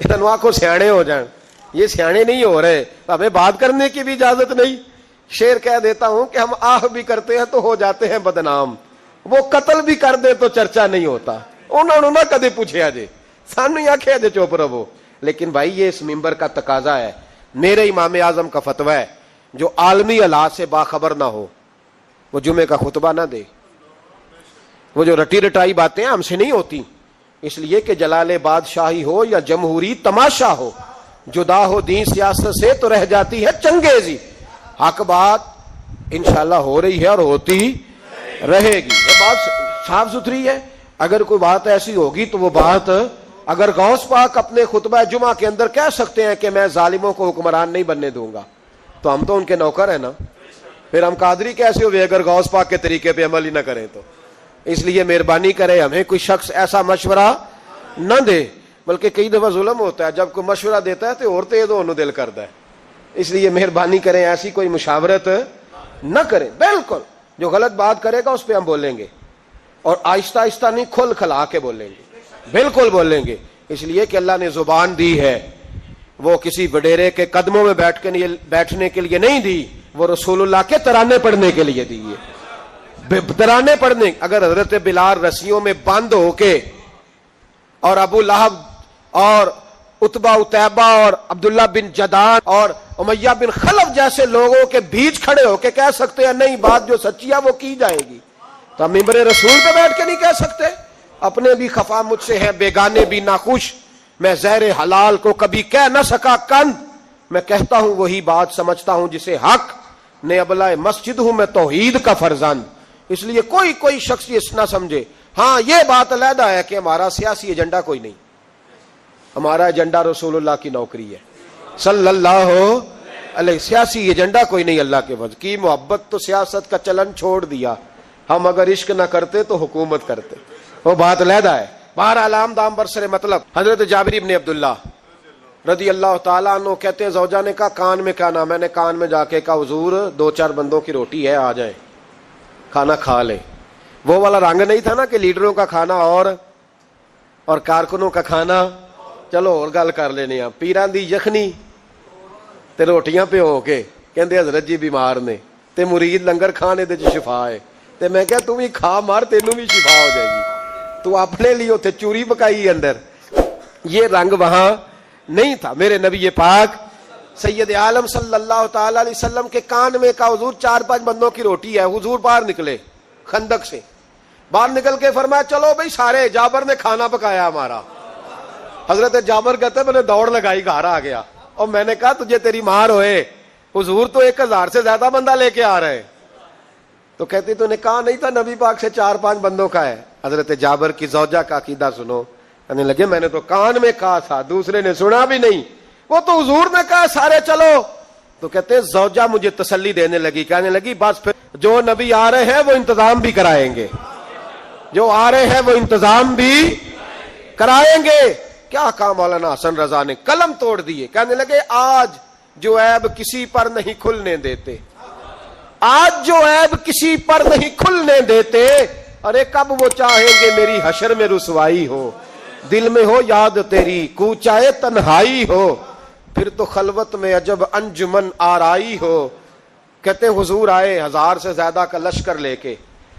انواع کو سیانے ہو جائیں، یہ سیانے نہیں ہو رہے، ہمیں بات کرنے کی بھی اجازت نہیں۔ شعر کہہ دیتا ہوں کہ ہم آہ بھی کرتے ہیں تو ہو جاتے ہیں بدنام، وہ قتل بھی کر دے تو چرچا نہیں ہوتا۔ انہوں نے نہ کدے پوچھے جے، سانو ہی آخیا جے چپ رہو۔ لیکن بھائی یہ اس ممبر کا تقاضا ہے، میرے امام اعظم کا فتویٰ ہے، جو عالمی حالات سے باخبر نہ ہو وہ جمعے کا خطبہ نہ دے۔ وہ جو رٹی رٹائی باتیں ہم سے نہیں ہوتی، اس لیے کہ جلال بادشاہی ہو یا جمہوری تماشا ہو، جدا ہو دین سیاست سے تو رہ جاتی ہے چنگیزی۔ حق بات انشاءاللہ ہو رہی ہے اور ہوتی رہے گی، یہ بات صاف ستھری ہے۔ اگر کوئی بات ایسی ہوگی تو وہ بات، اگر غوث پاک اپنے خطبہ جمعہ کے اندر کہہ سکتے ہیں کہ میں ظالموں کو حکمران نہیں بننے دوں گا، تو ہم تو ان کے نوکر ہیں نا، پھر ہم قادری کیسے ہوئے اگر غوث پاک کے طریقے پہ عمل ہی نہ کریں تو۔ اس لیے مہربانی کرے ہمیں کوئی شخص ایسا مشورہ نہ دے، بلکہ کئی دفعہ ظلم ہوتا ہے، جب کوئی مشورہ دیتا ہے تو اور تیز ہونے دل کرتا ہے۔ اس لیے مہربانی کریں ایسی کوئی مشاورت نہ کریں، بالکل جو غلط بات کرے گا اس پہ ہم بولیں گے، اور آہستہ آہستہ نہیں، کھل کھلا کے بولیں گے، بالکل بولیں گے۔ اس لیے کہ اللہ نے زبان دی ہے، وہ کسی وڈیرے کے قدموں میں بیٹھنے کے لیے نہیں دی، وہ رسول اللہ کے ترانے پڑھنے کے لیے دی ہے۔ ترانے پڑھنے، اگر حضرت بلال رسیوں میں بند ہو کے اور ابو لہب اور عتبہ اتیبہ اور عبداللہ بن جدان اور امیہ بن خلف جیسے لوگوں کے بیچ کھڑے ہو کے کہہ سکتے ہیں نہیں بات جو سچی ہے وہ کی جائے گی، تو ہم ممبر رسول پہ بیٹھ کے نہیں کہہ سکتے؟ اپنے بھی خفا مجھ سے ہیں، بیگانے بھی ناخوش، میں زہر حلال کو کبھی کہہ نہ سکا کند، میں کہتا ہوں وہی بات سمجھتا ہوں جسے حق نے ابلائے مسجد ہوں میں توحید کا فرزند۔ اس لیے کوئی شخص یہ نہ سمجھے، ہاں یہ بات علیحدہ ہے کہ ہمارا سیاسی ایجنڈا کوئی نہیں، ہمارا ایجنڈا رسول اللہ کی نوکری ہے صلی اللہ علیہ، سیاسی ایجنڈا کوئی نہیں۔ اللہ کے فضل کی محبت تو سیاست کا چلن چھوڑ دیا، ہم اگر عشق نہ کرتے تو حکومت کرتے، وہ بات علیحدہ ہے۔ بہرحال عام دام برسر مطلب، حضرت جابر ابن عبداللہ رضی اللہ تعالیٰ عنہ کہتے ہیں زوجہ نے کہا کان میں کیا نام، میں نے کان میں جا کے کہا حضور 2-4 بندوں کی روٹی ہے آ جائیں کھانا کھا لیں۔ وہ والا رنگ نہیں تھا نا کہ لیڈروں کا کھانا اور کارکنوں کا کھانا، چلو اور گل کر لینے ہیں، پیران دی یخنی تے روٹیاں پہ ہو کے کہندے حضرت جی بیمار نے تے مرید لنگر کھانے دے شفا ہے، تے میں کہا تو بھی کھا مار تینوں بھی شفا ہو جائے گی، تو اپنے لیے اتنے چوری پکائی اندر، یہ رنگ وہاں نہیں تھا۔ میرے نبی پاک سید عالم صلی اللہ تعالی علیہ وسلم کے کان میں کہا حضور 4-5 بندوں کی روٹی ہے، حضور باہر نکلے خندق سے، باہر نکل کے فرمایا چلو بھائی سارے، جابر نے کھانا پکایا ہمارا۔ حضرت جابر کہتے میں نے دوڑ لگائی گھر آ گیا، اور میں نے کہا تجھے تیری مار ہوئے، حضور تو 1000 سے زیادہ بندہ لے کے آ رہے، تو کہتی تو نے کہا نہیں تھا نبی پاک سے 4-5 بندوں کا ہے۔ حضرت جابر کی زوجہ کا عقیدہ سنو، کہنے لگے میں نے تو کان میں کہا تھا، دوسرے نے سنا بھی نہیں، وہ تو حضور نے کہا سارے چلو، تو کہتے ہیں زوجہ مجھے تسلی دینے لگی، کہنے لگی بس پھر جو نبی آ رہے ہیں وہ انتظام بھی کرائیں گے، جو آ رہے ہیں وہ انتظام بھی کرائیں گے۔ کیا کہا مولانا حسن رضا نے، قلم توڑ دیے، کہنے لگے آج جو عیب کسی پر نہیں کھلنے دیتے، آج جو عیب کسی پر نہیں کھلنے دیتے، ارے کب وہ چاہیں گے میری حشر میں رسوائی ہو، دل میں ہو یاد تیری کوچائے تنہائی ہو، پھر تو خلوت میں عجب انجمن آرائی ہو۔ کہتے ہیں حضور آئے 1000 سے زیادہ کا لشکر لے کے،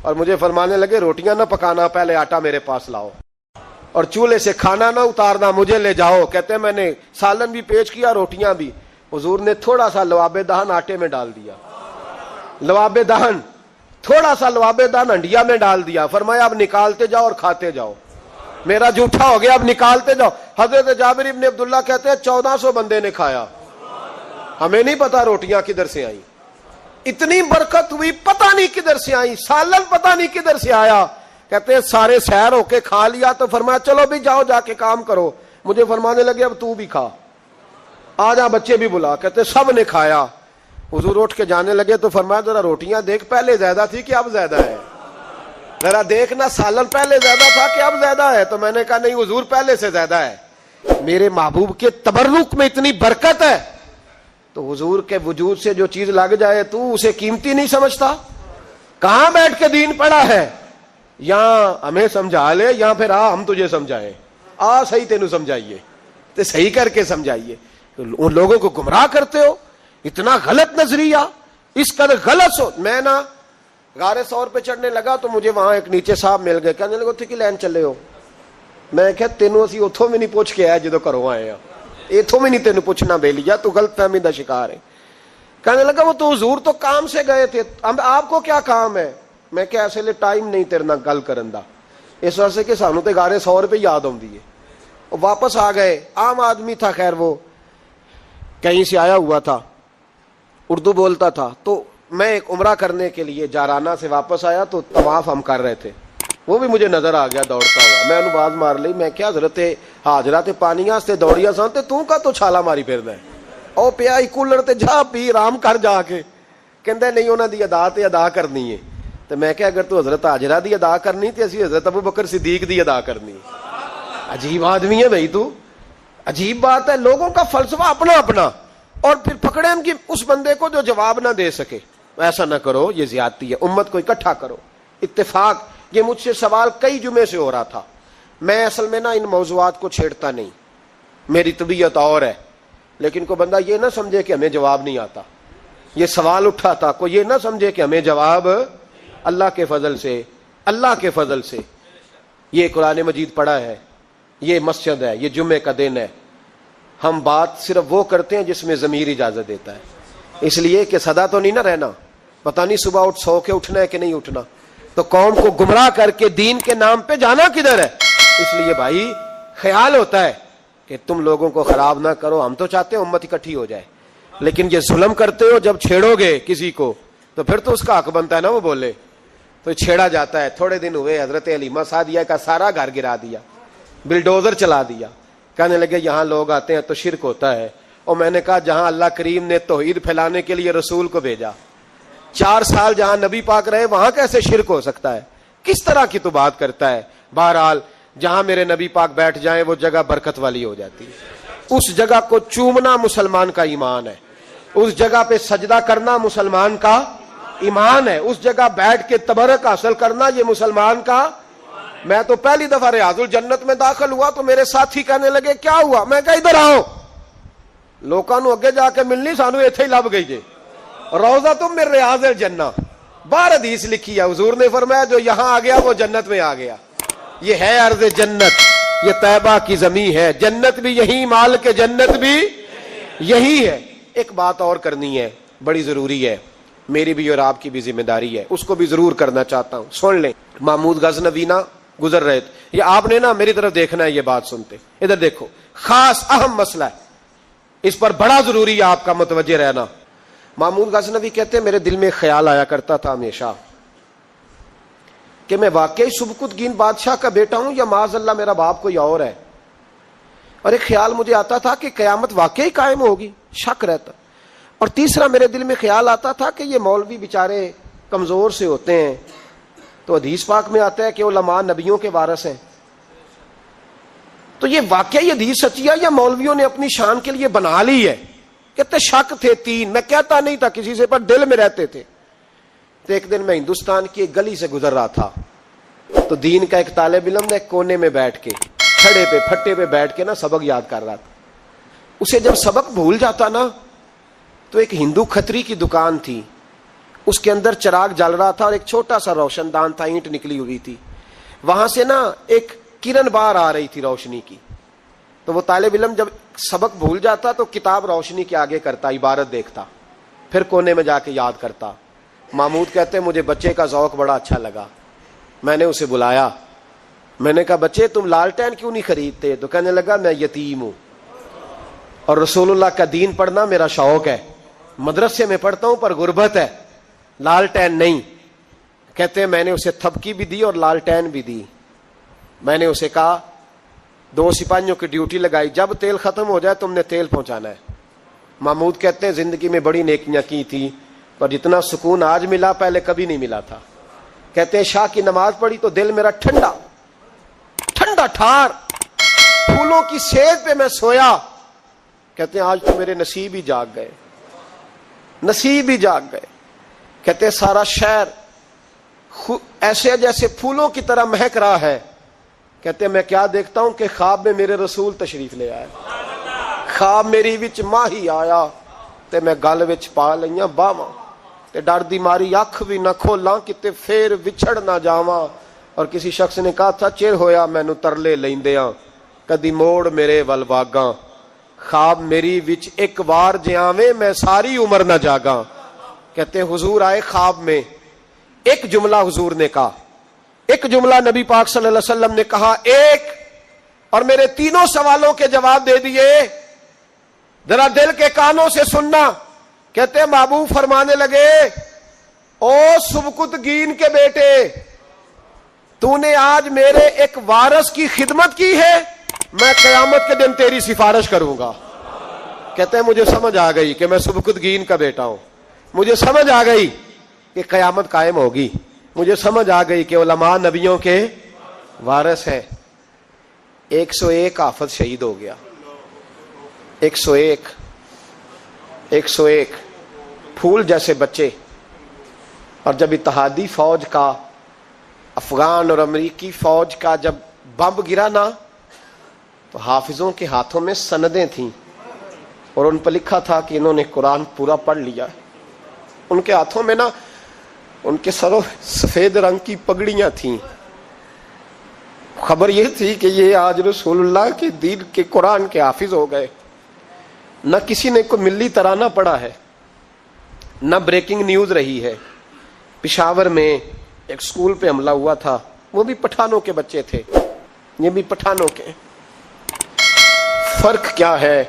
اور مجھے فرمانے لگے روٹیاں نہ پکانا، پہلے آٹا میرے پاس لاؤ، اور چولہے سے کھانا نہ اتارنا، مجھے لے جاؤ۔ کہتے ہیں میں نے سالن بھی پیش کیا، روٹیاں بھی، حضور نے تھوڑا سا لواب دہن آٹے میں ڈال دیا، لواب دہن، تھوڑا سا لواب دہن ہنڈیا میں ڈال دیا، فرمایا اب نکالتے جاؤ اور کھاتے جاؤ، میرا جھوٹا ہو گیا اب نکالتے جاؤ۔ حضرت جابر ابن عبداللہ کہتے ہیں 1400 بندے نے کھایا، ہمیں نہیں پتا روٹیاں کدھر سے آئیں، اتنی برکت ہوئی پتہ نہیں کدھر سے آئی، سالن پتہ نہیں کدھر سے آیا۔ کہتے ہیں سارے سیر ہو کے کھا لیا، تو فرمایا چلو بھی جاؤ جا کے کام کرو، مجھے فرمانے لگے اب تو بھی کھا، آ جا بچے بھی بلا۔ کہتے سب نے کھایا، حضور اٹھ کے جانے لگے تو فرمایا ذرا روٹیاں دیکھ پہلے زیادہ تھی کہ اب زیادہ ہے، ذرا دیکھنا سالن پہلے زیادہ تھا کہ اب زیادہ ہے، تو میں نے کہا نہیں حضور پہلے سے زیادہ ہے۔ میرے محبوب کے تبرک میں اتنی برکت ہے، تو حضور کے وجود سے جو چیز لگ جائے تو اسے قیمتی نہیں سمجھتا؟ کہاں بیٹھ کے دین پڑھا ہے؟ یہاں ہمیں سمجھا لے، یا پھر ہم تجھے سمجھائیں، صحیح تینوں سمجھائیے، تو صحیح کر کے سمجھائیے. ان لوگوں کو گمراہ کرتے ہو, اتنا غلط نظریہ, اس قدر غلط سو. میں نا غار ثور پہ چڑھنے لگا تو مجھے وہاں ایک نیچے صاحب مل گئے, کہنے لگے اتنے کی لین چلے ہو. میں کہا تینوں اسی اتوں بھی نہیں پوچھ کے آیا جدو کرو آئے ہیں, اتوں بھی نہیں تینوں پوچھنا بے لیا, تو غلط فہمی دا شکار ہے. کہنے لگا وہ تو حضور تو کام سے گئے تھے, آپ کو کیا کام ہے؟ میں کہ ایسے لئے ٹائم نہیں تیرے نال گل کرن دا, اس واسطے کہ سانو تے غار ثور پہ یاد آندی ہے. واپس آ گئے, عام آدمی تھا, خیر وہ کہیں سے آیا ہوا تھا, اردو بولتا تھا. تو میں ایک عمرہ کرنے کے لیے جارانہ سے واپس آیا تو طواف ہم کر رہے تھے, وہ بھی مجھے نظر آ گیا دوڑتا ہوا. میں انہوں باز مار لی, میں کیا حضرت حاجرہ تے پانیاں سے دوڑیا سان تے تو کا تو چھالا ماری پھردا ہے, او پیا ہی کولر تے جا پی آرام کر جا کے. کہندا نہیں انہاں دی ادا تے ادا کرنی ہے. تو میں کہ اگر تو حضرت حاجرہ دی ادا کرنی تے اسی حضرت ابوبکر صدیق دی ادا کرنی. عجیب آدمی ہے بھائی تو, عجیب بات ہے. لوگوں کا فلسفہ اپنا اپنا, اور پھر پکڑے ان کی اس بندے کو جو جواب نہ دے سکے. ایسا نہ کرو, یہ زیادتی ہے. امت کو اکٹھا کرو, اتفاق. یہ مجھ سے سوال کئی جمعے سے ہو رہا تھا. میں اصل میں نا ان موضوعات کو چھیڑتا نہیں, میری طبیعت اور ہے. لیکن کوئی بندہ یہ نہ سمجھے کہ ہمیں جواب نہیں آتا. یہ سوال اٹھا تھا, کوئی یہ نہ سمجھے کہ ہمیں جواب اللہ کے فضل سے, اللہ کے فضل سے. یہ قرآن مجید پڑھا ہے, یہ مسجد ہے, یہ جمعے کا دن ہے. ہم بات صرف وہ کرتے ہیں جس میں ضمیر اجازت دیتا ہے, اس لیے کہ سدا تو نہیں نہ رہنا. پتہ نہیں صبح اٹھ سو کے اٹھنا ہے کہ نہیں اٹھنا, تو قوم کو گمراہ کر کے دین کے نام پہ جانا کدھر ہے. اس لیے بھائی خیال ہوتا ہے کہ تم لوگوں کو خراب نہ کرو. ہم تو چاہتے ہیں امت اکٹھی ہو جائے, لیکن یہ ظلم کرتے ہو, جب چھیڑو گے کسی کو تو پھر تو اس کا حق بنتا ہے نا وہ بولے. تو چھیڑا جاتا ہے. تھوڑے دن ہوئے حضرت حلیمہ سعدیہ کا سارا گھر گرا دیا, بلڈوزر چلا دیا. کہنے لگے یہاں لوگ آتے ہیں تو شرک ہوتا ہے. اور میں نے کہا جہاں اللہ کریم نے توحید پھیلانے کے لیے رسول کو بھیجا, 4 سال جہاں نبی پاک رہے, وہاں کیسے شرک ہو سکتا ہے؟ کس طرح کی تو بات کرتا ہے. بہرحال جہاں میرے نبی پاک بیٹھ جائیں وہ جگہ برکت والی ہو جاتی ہے. اس جگہ کو چومنا مسلمان کا ایمان ہے, اس جگہ پہ سجدہ کرنا مسلمان کا ایمان ہے, اس جگہ بیٹھ کے تبرک حاصل کرنا یہ مسلمان کا. میں تو پہلی دفعہ ریاض الجنت میں داخل ہوا تو میرے ساتھی کہنے لگے کیا ہوا؟ میں کہا ادھر آؤ, لوکاں نو اگے جا کے ملنی, سانو ایتھے ہی لب گئی جے روضہ تم من ریاض الجنہ. 12 حدیث لکھی ہے, حضور نے فرمایا جو یہاں آ گیا وہ جنت میں آ گیا. یہ ہے ارض جنت, یہ طیبہ کی زمین ہے. جنت بھی یہی, مال کے جنت بھی یہی ہے. ایک بات اور کرنی ہے, بڑی ضروری ہے, میری بھی اور آپ کی بھی ذمہ داری ہے, اس کو بھی ضرور کرنا چاہتا ہوں. سن لیں, محمود غزنوی نا گزر رہے تھے, یہ آپ نے نا میری طرف دیکھنا ہے, یہ بات سنتے ادھر دیکھو, خاص اہم مسئلہ ہے, اس پر بڑا ضروری ہے آپ کا متوجہ رہنا. محمود غزنوی کہتے ہیں میرے دل میں خیال آیا کرتا تھا ہمیشہ کہ میں واقعی سبکتگین بادشاہ کا بیٹا ہوں یا معاذ اللہ میرا باپ کوئی اور ہے. اور ایک خیال مجھے آتا تھا کہ قیامت واقعی قائم ہوگی, شک رہتا. اور تیسرا میرے دل میں خیال آتا تھا کہ یہ مولوی بیچارے کمزور سے ہوتے ہیں, تو حدیث پاک میں آتا ہے کہ علماء نبیوں کے وارث ہیں. تو یہ واقعی حدیث سچی ہے یا مولویوں نے اپنی شان کے لیے بنا لی ہے؟ کہتے شک تھے 3, میں کہتا نہیں تھا کسی سے, پر دل میں رہتے تھے. تو ایک دن میں ہندوستان کی ایک گلی سے گزر رہا تھا, تو دین کا ایک طالب علم نے ایک کونے میں بیٹھ کے, کھڑے پہ پھٹے پہ بیٹھ کے نا سبق یاد کر رہا تھا. اسے جب سبق بھول جاتا نا, تو ایک ہندو کھتری کی دکان تھی, اس کے اندر چراغ جل رہا تھا اور ایک چھوٹا سا روشن دان تھا, اینٹ نکلی ہوئی تھی, وہاں سے نا ایک کرن باہر آ رہی تھی روشنی کی. تو وہ طالب علم جب سبق بھول جاتا تو کتاب روشنی کے آگے کرتا, عبارت دیکھتا, پھر کونے میں جا کے یاد کرتا. محمود کہتے ہیں مجھے بچے کا ذوق بڑا اچھا لگا, میں نے اسے بلایا, میں نے کہا بچے تم لالٹین کیوں نہیں خریدتے؟ تو کہنے لگا میں یتیم ہوں اور رسول اللہ کا دین پڑھنا میرا شوق ہے, مدرسے میں پڑھتا ہوں پر غربت ہے, لالٹین نہیں. کہتے ہیں میں نے اسے تھپکی بھی دی اور لالٹین بھی دی. میں نے اسے کہا 2 سپاہیوں کی ڈیوٹی لگائی, جب تیل ختم ہو جائے تم نے تیل پہنچانا ہے. محمود کہتے ہیں زندگی میں بڑی نیکیاں کی تھی, پر جتنا سکون آج ملا پہلے کبھی نہیں ملا تھا. کہتے ہیں شاہ کی نماز پڑھی تو دل میرا ٹھنڈا ٹھنڈا ٹھار, پھولوں کی سیج پہ میں سویا. کہتے ہیں آج تو میرے نصیب ہی جاگ گئے, نصیب ہی جاگ گئے. کہتے ہیں سارا شہر ایسے جیسے پھولوں کی طرح مہک رہا ہے. کہتے ہیں میں کیا دیکھتا ہوں کہ خواب میں میرے رسول تشریف لے آئے. خواب میری وچ ماہی آیا تے میں گل وچ پا لئیاں باواں تے ڈر دی ماری اکھ بھی نہ کھولاں کتے پھر وچھڑ نہ جاواں. اور کسی شخص نے کہا تھا چر ہویا مینوں ترلے لیندیاں کدی موڑ میرے ول واگاں. خواب میری وچ ایک وار جے آویں میں ساری عمر نہ جاگاں. کہتے ہیں حضور آئے خواب میں, ایک جملہ حضور نے کہا, ایک جملہ نبی پاک صلی اللہ علیہ وسلم نے کہا ایک, اور میرے تینوں سوالوں کے جواب دے دیے. ذرا دل کے کانوں سے سننا. کہتے ہیں محبوب فرمانے لگے او سبکتگین کے بیٹے, تو نے آج میرے ایک وارث کی خدمت کی ہے, میں قیامت کے دن تیری سفارش کروں گا. کہتے ہیں مجھے سمجھ آ گئی کہ میں سبکتگین کا بیٹا ہوں, مجھے سمجھ آ گئی کہ قیامت قائم ہوگی, مجھے سمجھ آ گئی کہ علماء نبیوں کے وارث ہیں. 101 حافظ شہید ہو گیا. 101 پھول جیسے بچے. اور جب اتحادی فوج کا, افغان اور امریکی فوج کا جب بم گرا نا, تو حافظوں کے ہاتھوں میں سندیں تھیں اور ان پر لکھا تھا کہ انہوں نے قرآن پورا پڑھ لیا. ان کے ہاتھوں میں نا, ان کے سروں سفید رنگ کی پگڑیاں تھیں. خبر یہ تھی کہ یہ آج رسول اللہ کے دین کے قرآن کے حافظ ہو گئے. نہ کسی نے کوئی ملی ترانہ پڑھا ہے, نہ بریکنگ نیوز رہی ہے. پشاور میں ایک سکول پہ حملہ ہوا تھا, وہ بھی پٹھانوں کے بچے تھے, یہ بھی پٹھانوں کے. فرق کیا ہے؟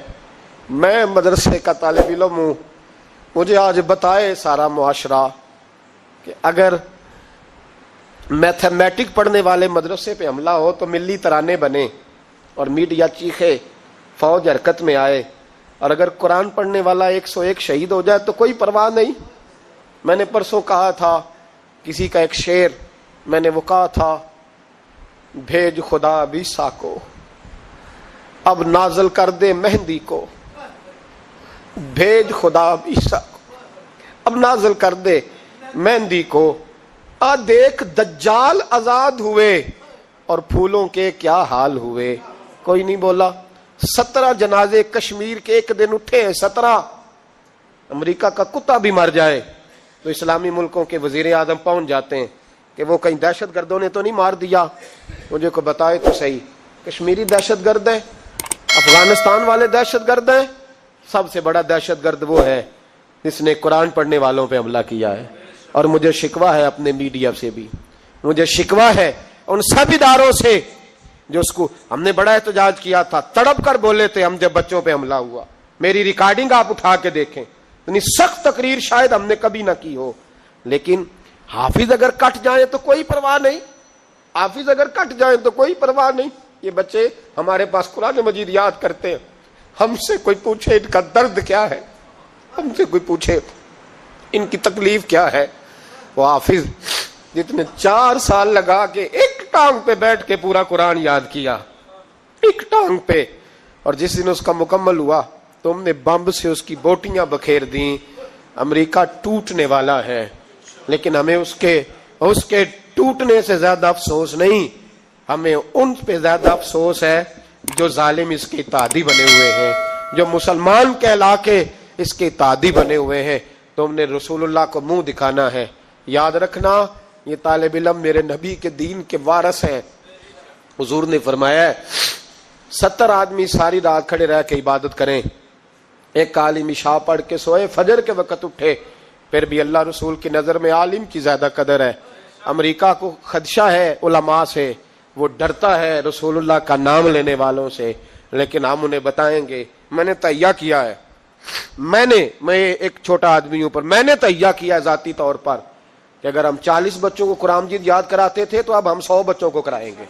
میں مدرسے کا طالب علم ہوں, مجھے آج بتائے سارا معاشرہ کہ اگر میتھمیٹک پڑھنے والے مدرسے پہ حملہ ہو تو ملی ترانے بنے اور میڈیا چیخے, فوج حرکت میں آئے, اور اگر قرآن پڑھنے والا 101 شہید ہو جائے تو کوئی پرواہ نہیں. میں نے پرسوں کہا تھا کسی کا ایک شعر, میں نے وہ کہا تھا بھیج خدا عیسیٰ کو اب نازل کر دے مہندی کو, بھیج خدا عیسیٰ کو اب نازل کر دے مہندی کو. آ دیکھ دجال آزاد ہوئے اور پھولوں کے کیا حال ہوئے. کوئی نہیں بولا. 17 جنازے کشمیر کے ایک دن اٹھے ہیں, 17. امریکہ کا کتا بھی مر جائے تو اسلامی ملکوں کے وزیر اعظم پہنچ جاتے ہیں کہ وہ کہیں دہشت گردوں نے تو نہیں مار دیا. مجھے کو بتائے تو صحیح, کشمیری دہشت گرد ہے, افغانستان والے دہشت گرد ہیں, سب سے بڑا دہشت گرد وہ ہے جس نے قرآن پڑھنے والوں پہ حملہ کیا ہے. اور مجھے شکوہ ہے اپنے میڈیا سے بھی, مجھے شکوہ ہے ان سب اداروں سے جو اس کو, ہم نے بڑا احتجاج کیا تھا, تڑپ کر بولے تھے ہم جب بچوں پہ حملہ ہوا. میری ریکارڈنگ آپ اٹھا کے دیکھیں, اتنی سخت تقریر شاید ہم نے کبھی نہ کی ہو. لیکن حافظ اگر کٹ جائیں تو کوئی پرواہ نہیں, حافظ اگر کٹ جائیں تو کوئی پرواہ نہیں. یہ بچے ہمارے پاس قرآن مجید یاد کرتے ہیں, ہم سے کوئی پوچھے ان کا درد کیا ہے, ہم سے کوئی پوچھے ان کی تکلیف کیا ہے. وہ حافظ جتنے 4 سال لگا کے ایک ٹانگ پہ بیٹھ کے پورا قرآن یاد کیا, ایک ٹانگ پہ, اور جس دن اس کا مکمل ہوا تو ہم نے بمب سے اس کی بوٹیاں بکھیر دیں. امریکہ ٹوٹنے والا ہے, لیکن ہمیں اس کے ٹوٹنے سے زیادہ افسوس نہیں, ہمیں ان پہ زیادہ افسوس ہے جو ظالم اس کے اتحادی بنے ہوئے ہیں, جو مسلمان کہلا کے اس کے اتحادی بنے ہوئے ہیں. تو ہم نے رسول اللہ کو منہ دکھانا ہے. یاد رکھنا یہ طالب علم میرے نبی کے دین کے وارث ہیں. حضور نے فرمایا ہے 70 آدمی ساری رات کھڑے رہ کے عبادت کریں, ایک عالم عشاء پڑھ کے سوئے, فجر کے وقت اٹھے, پھر بھی اللہ رسول کی نظر میں عالم کی زیادہ قدر ہے. امریکہ کو خدشہ ہے علماء سے, وہ ڈرتا ہے رسول اللہ کا نام لینے والوں سے, لیکن ہم انہیں بتائیں گے. میں نے تہیہ کیا ہے, میں ایک چھوٹا آدمی ہوں, پر میں نے تہیہ کیا ہے ذاتی طور پر کہ اگر ہم 40 بچوں کو قرآن مجید یاد کراتے تھے تو اب ہم 100 بچوں کو کرائیں گے.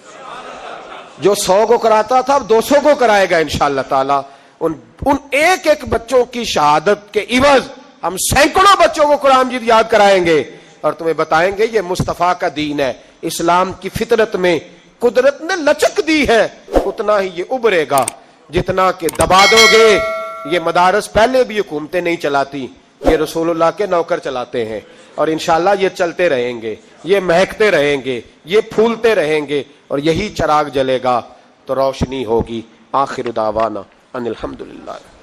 جو 100 کو کراتا تھا اب 200 کو کرائے گا انشاءاللہ تعالی. ان ایک ایک بچوں کی شہادت کے عوض ہم سینکڑوں بچوں کو قرآن مجید یاد کرائیں گے, اور تمہیں بتائیں گے یہ مصطفیٰ کا دین ہے. اسلام کی فطرت میں قدرت نے لچک دی ہے, اتنا ہی یہ ابھرے گا جتنا کہ دبا دو گے. یہ مدارس پہلے بھی حکومتیں نہیں چلاتی, یہ رسول اللہ کے نوکر چلاتے ہیں, اور انشاءاللہ یہ چلتے رہیں گے, یہ مہکتے رہیں گے, یہ پھولتے رہیں گے, اور یہی چراغ جلے گا تو روشنی ہوگی. آخر دعوانا ان الحمدللہ.